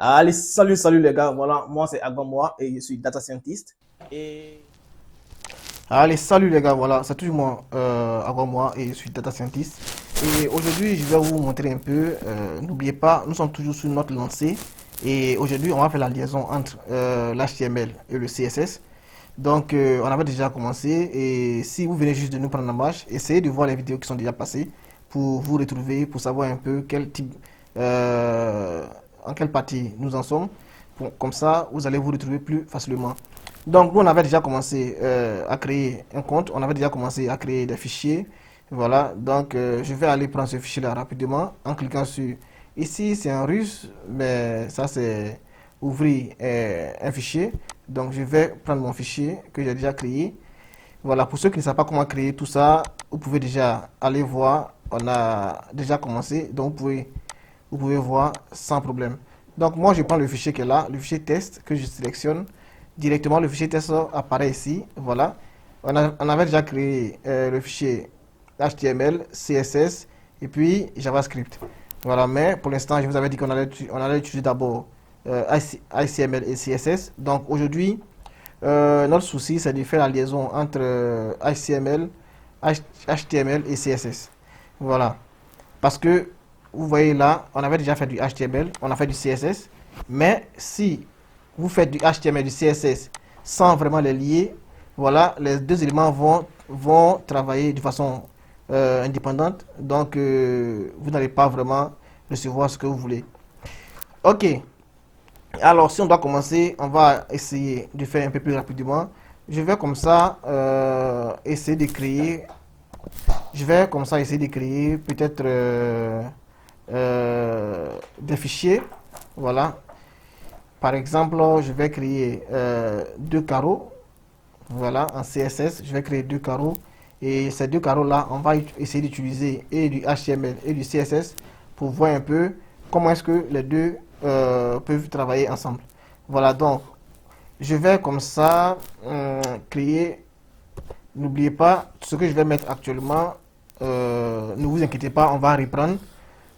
Allez, salut les gars. Voilà, moi c'est Agbamoa et je suis data scientist. Et Allez, salut les gars, voilà, c'est toujours moi, Agbamoa et je suis data scientist. Et aujourd'hui, je vais vous montrer un peu, n'oubliez pas, nous sommes toujours sur notre lancée. Et aujourd'hui, on va faire la liaison entre l'HTML et le CSS. Donc, on avait déjà commencé. Et si vous venez juste de nous prendre en marche, essayez de voir les vidéos qui sont déjà passées pour vous retrouver, pour savoir un peu quel type, euh, en quelle partie nous en sommes. Comme ça, vous allez vous retrouver plus facilement. Donc, nous, on avait déjà commencé à créer un compte. On avait déjà commencé à créer des fichiers. Voilà. Donc, je vais aller prendre ce fichier-là rapidement en cliquant sur... Ici, c'est en russe, mais ça, c'est ouvrir un fichier. Donc, je vais prendre mon fichier que j'ai déjà créé. Voilà. Pour ceux qui ne savent pas comment créer tout ça, vous pouvez déjà aller voir. On a déjà commencé. Donc, vous pouvez voir sans problème. Donc moi je prends le fichier qui est là, le fichier test que je sélectionne. Directement le fichier test apparaît ici. Voilà. On avait déjà créé le fichier HTML, CSS et puis JavaScript. Voilà, mais pour l'instant je vous avais dit qu'on allait utiliser d'abord HTML et CSS. Donc aujourd'hui, notre souci c'est de faire la liaison entre HTML, HTML et CSS. Voilà. Parce que vous voyez là, on avait déjà fait du HTML, on a fait du CSS, mais si vous faites du HTML et du CSS sans vraiment les lier, voilà, les deux éléments vont travailler de façon indépendante, donc vous n'allez pas vraiment recevoir ce que vous voulez. Ok, alors si on doit commencer, on va essayer de faire un peu plus rapidement. Je vais comme ça essayer de créer, je vais comme ça essayer de créer peut-être des fichiers. Voilà. Par exemple, je vais créer deux carreaux. Voilà, en CSS, je vais créer deux carreaux. Et ces deux carreaux-là, on va essayer d'utiliser et du HTML et du CSS pour voir un peu comment est-ce que les deux peuvent travailler ensemble. Voilà, donc je vais comme ça créer. N'oubliez pas ce que je vais mettre actuellement. Ne vous inquiétez pas, on va reprendre.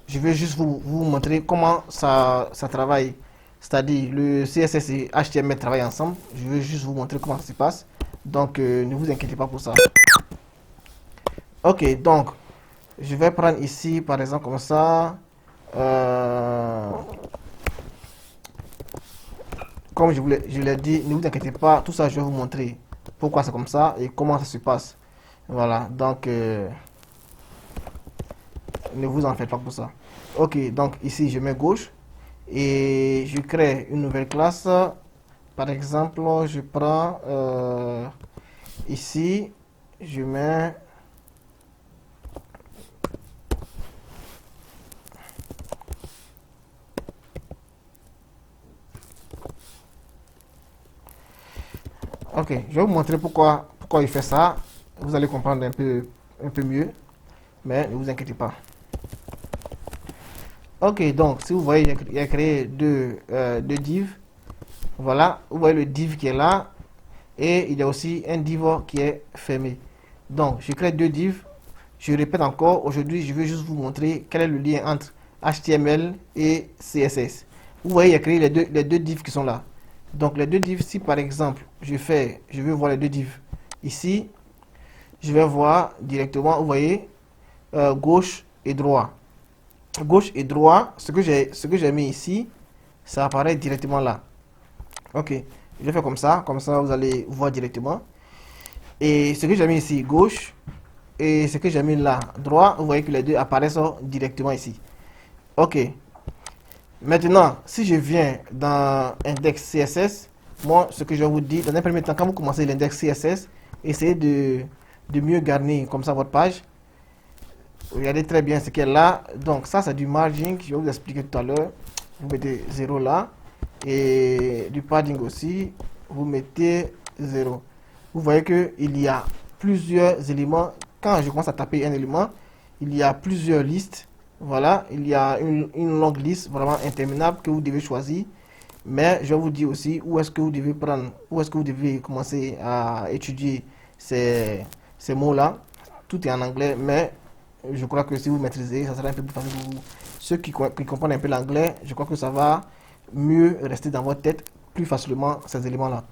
Je vais juste vous montrer comment ça travaille. C'est-à-dire, le CSS et HTML travaillent ensemble. Je vais juste vous montrer comment ça se passe. Donc, ne vous inquiétez pas pour ça. Ok, donc, je vais prendre ici, par exemple, comme ça. Euh, Comme je l'ai dit, ne vous inquiétez pas. Tout ça, je vais vous montrer pourquoi c'est comme ça et comment ça se passe. Voilà, donc, ne vous en faites pas pour ça. Ok, donc ici, je mets gauche. Et je crée une nouvelle classe. Par exemple, je prends ici, je mets ok, je vais vous montrer pourquoi il fait ça. Vous allez comprendre un peu mieux, mais ne vous inquiétez pas. Ok, donc si vous voyez, il a créé deux divs. Voilà, vous voyez le div qui est là et il y a aussi un div qui est fermé. Donc, je crée deux divs. Je répète encore, aujourd'hui, je vais juste vous montrer quel est le lien entre HTML et CSS. Vous voyez, il y a créé les deux divs qui sont là. Donc, les deux divs, si par exemple, je veux voir les deux divs ici, je vais voir directement, vous voyez, gauche et droit. Gauche et droit, ce que j'ai mis ici, ça apparaît directement là. Ok, je vais faire comme ça vous allez voir directement. Et ce que j'ai mis ici, gauche, et ce que j'ai mis là, droit, vous voyez que les deux apparaissent directement ici. Ok. Maintenant, si je viens dans index CSS, moi, ce que je vais vous dire, dans un premier temps, quand vous commencez l'index CSS, essayez de mieux garnir comme ça votre page. Regardez très bien ce qu'il y a là. Donc, ça, c'est du margin, je vais vous expliquer tout à l'heure. Vous mettez 0 là. Et du padding aussi, vous mettez 0. Vous voyez qu'il y a plusieurs éléments. Quand je commence à taper un élément, il y a plusieurs listes. Voilà, il y a une longue liste vraiment interminable que vous devez choisir. Mais je vais vous dire aussi où est-ce que vous devez prendre, où est-ce que vous devez commencer à étudier ces mots-là. Tout est en anglais, mais je crois que si vous maîtrisez, ça sera un peu plus facile pour vous. Ceux qui comprennent un peu l'anglais, je crois que ça va mieux rester dans votre tête plus facilement ces éléments-là.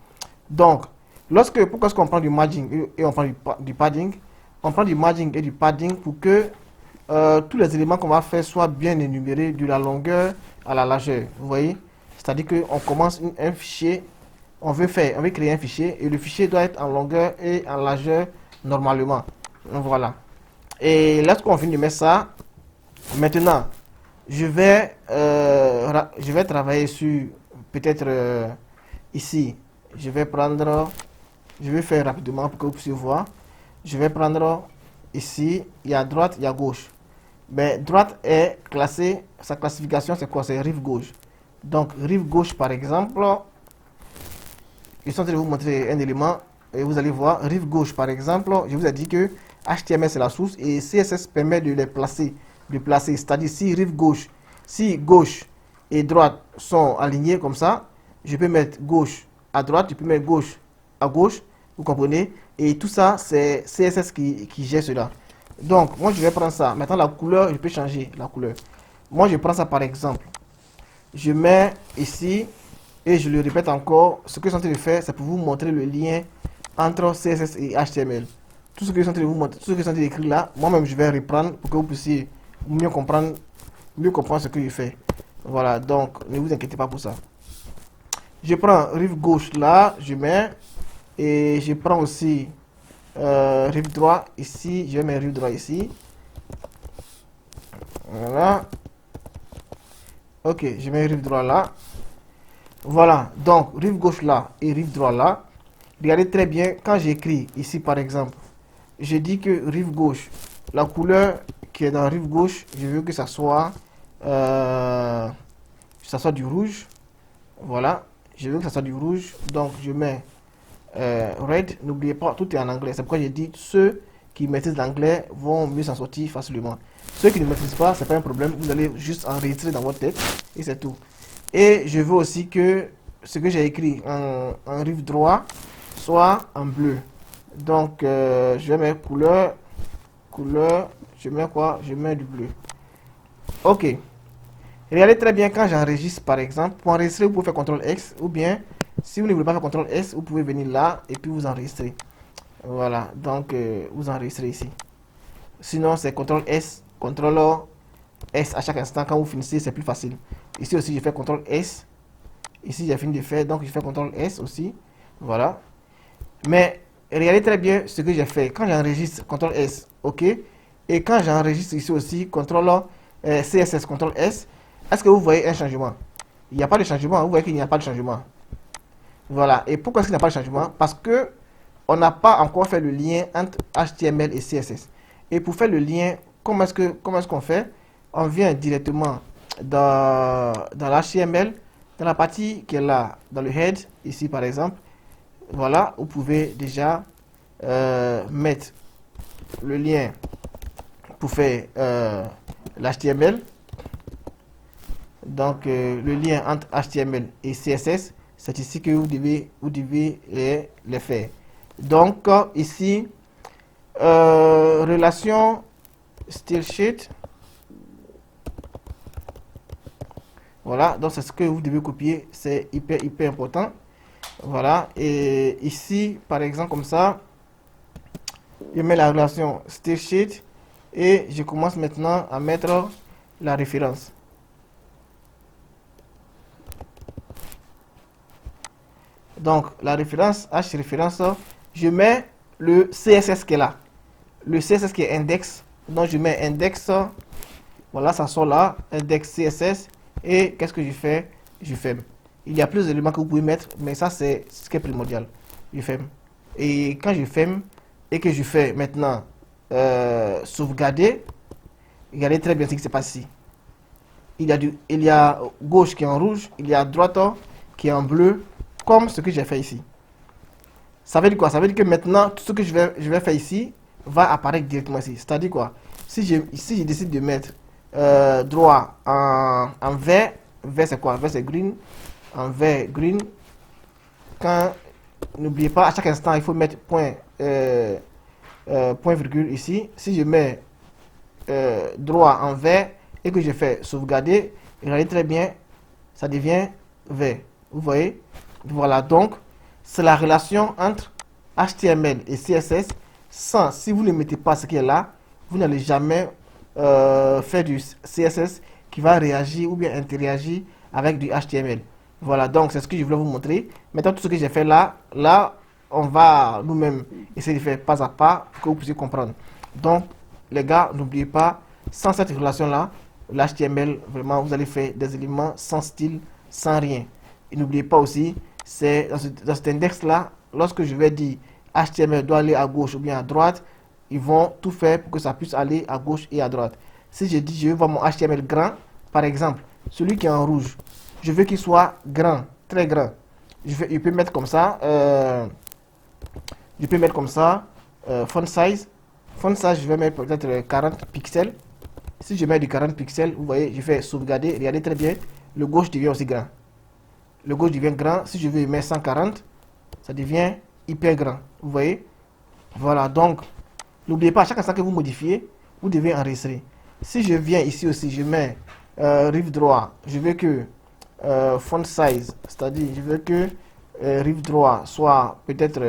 Donc, pourquoi est-ce qu'on prend du margin et on prend du padding? On prend du margin et du padding pour que tous les éléments qu'on va faire soient bien énumérés de la longueur à la largeur. Vous voyez? C'est-à-dire qu'on commence un fichier, on veut créer un fichier et le fichier doit être en longueur et en largeur normalement. Voilà. Et lorsqu'on finit de mettre ça, maintenant, je vais travailler sur peut-être ici. Je vais faire rapidement pour que vous puissiez voir. Je vais prendre ici, il y a droite, il y a gauche. Mais droite est classée, sa classification c'est quoi? C'est rive gauche. Donc rive gauche par exemple, je suis en train de vous montrer un élément et vous allez voir, rive gauche par exemple, je vous ai dit que HTML c'est la source et CSS permet de les placer, c'est-à-dire si gauche et droite sont alignés comme ça, je peux mettre gauche à droite, je peux mettre gauche à gauche, vous comprenez? Et tout ça c'est CSS qui gère cela. Donc moi je vais prendre ça, maintenant la couleur, je peux changer la couleur. Moi je prends ça par exemple, je mets ici et je le répète encore, ce que je suis en train de faire c'est pour vous montrer le lien entre CSS et HTML. Tout ce que je suis en train de vous montrer, tout ce que je suis en train d'écrire là, moi-même je vais reprendre pour que vous puissiez mieux comprendre ce que je fais. Voilà, donc ne vous inquiétez pas pour ça. Je prends rive gauche là, je mets, et je prends aussi rive droit ici, je mets rive droit ici. Voilà. Ok, je mets rive droit là. Voilà, donc rive gauche là et rive droit là. Regardez très bien, quand j'écris ici par exemple, je dis que rive gauche, la couleur qui est dans rive gauche, je veux que ça soit du rouge. Voilà, je veux que ça soit du rouge, donc je mets red. N'oubliez pas, tout est en anglais, c'est pourquoi j'ai dit ceux qui maîtrisent l'anglais vont mieux s'en sortir facilement. Ceux qui ne maîtrisent pas, c'est pas un problème, vous allez juste enregistrer dans votre tête et c'est tout. Et je veux aussi que ce que j'ai écrit en rive droit soit en bleu. Donc je vais mettre couleur, je mets quoi? Je mets du bleu. Ok. Regardez très bien quand j'enregistre par exemple. Pour enregistrer, vous pouvez faire CTRL X ou bien si vous ne voulez pas faire CTRL S, vous pouvez venir là et puis vous enregistrer. Voilà, donc vous enregistrez ici. Sinon, c'est CTRL S, CTRL S à chaque instant. Quand vous finissez, c'est plus facile. Ici aussi, je fais CTRL S. Ici, j'ai fini de faire, donc je fais CTRL S aussi. Voilà. Mais regardez très bien ce que j'ai fait. Quand j'enregistre, CTRL S, OK. Et quand j'enregistre ici aussi, CTRL CSS, CTRL S, est-ce que vous voyez un changement? Il n'y a pas de changement. Vous voyez qu'il n'y a pas de changement. Voilà. Et pourquoi est-ce qu'il n'y a pas de changement? Parce que on n'a pas encore fait le lien entre HTML et CSS. Et pour faire le lien, comment est-ce qu'on fait? On vient directement dans l'HTML, dans la partie qui est là, dans le head, ici par exemple. Voilà, vous pouvez déjà mettre le lien pour faire l'HTML. Donc, le lien entre HTML et CSS, c'est ici que vous devez les faire. Donc, ici, relation style sheet. Voilà, donc c'est ce que vous devez copier, c'est hyper important. Voilà, et ici, par exemple, comme ça, je mets la relation style sheet et je commence maintenant à mettre la référence. Donc, la référence, H-référence, je mets le CSS qui est là. Le CSS qui est index. Donc, je mets index. Voilà, ça sort là. Index CSS. Et qu'est-ce que je fais? Je ferme. Il y a plus d'éléments que vous pouvez mettre, mais ça, c'est ce qui est primordial. Je ferme. Et quand je ferme et que je fais maintenant sauvegarder, regardez très bien ce qui se passe ici. Il y a gauche qui est en rouge, il y a droite qui est en bleu, comme ce que j'ai fait ici. Ça veut dire quoi? Ça veut dire que maintenant, tout ce que je vais faire ici va apparaître directement ici. C'est-à-dire quoi? Si je décide de mettre droit en vert, vert c'est quoi? Vert c'est green, en vert green. Quand, n'oubliez pas, à chaque instant, il faut mettre point virgule ici. Si je mets droit en vert et que je fais sauvegarder, regardez très bien, ça devient V. Vous voyez? Voilà, donc c'est la relation entre HTML et CSS. Si vous ne mettez pas ce qui est là, vous n'allez jamais faire du CSS qui va réagir ou bien interagir avec du HTML. Voilà, donc c'est ce que je voulais vous montrer. Maintenant, tout ce que j'ai fait là, on va nous-mêmes essayer de faire pas à pas pour que vous puissiez comprendre. Donc, les gars, n'oubliez pas, sans cette relation-là, l'HTML, vraiment, vous allez faire des éléments sans style, sans rien. Et n'oubliez pas aussi, c'est dans cet index-là, lorsque je vais dire HTML doit aller à gauche ou bien à droite, ils vont tout faire pour que ça puisse aller à gauche et à droite. Si je dis je veux voir mon HTML grand, par exemple, celui qui est en rouge, je veux qu'il soit grand, très grand. Je peux mettre comme ça, font size. Font size, je vais mettre peut-être 40 pixels. Si je mets du 40 pixels, vous voyez, je fais sauvegarder, regardez très bien, le gauche devient aussi grand. Le gauche devient grand, si je veux mettre 140, ça devient hyper grand, vous voyez. Voilà, donc, n'oubliez pas, à chaque instant que vous modifiez, vous devez enregistrer. Si je viens ici aussi, je mets rive droit, je veux que font size, c'est-à-dire je veux que rive droit soit peut-être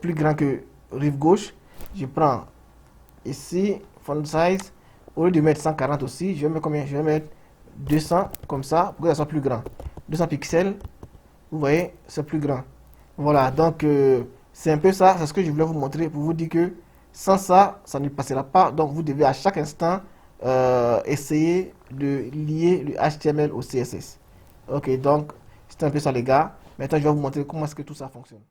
plus grand que rive gauche. Je prends ici font size, au lieu de mettre 140 aussi, je vais mettre combien? Je vais mettre 200 comme ça pour que ça soit plus grand. 200 pixels, vous voyez, c'est plus grand. Voilà, donc c'est un peu ça, c'est ce que je voulais vous montrer pour vous dire que sans ça, ça ne passera pas. Donc vous devez à chaque instant essayer de lier le HTML au CSS. Ok, donc c'est un peu ça les gars. Maintenant je vais vous montrer comment est-ce que tout ça fonctionne.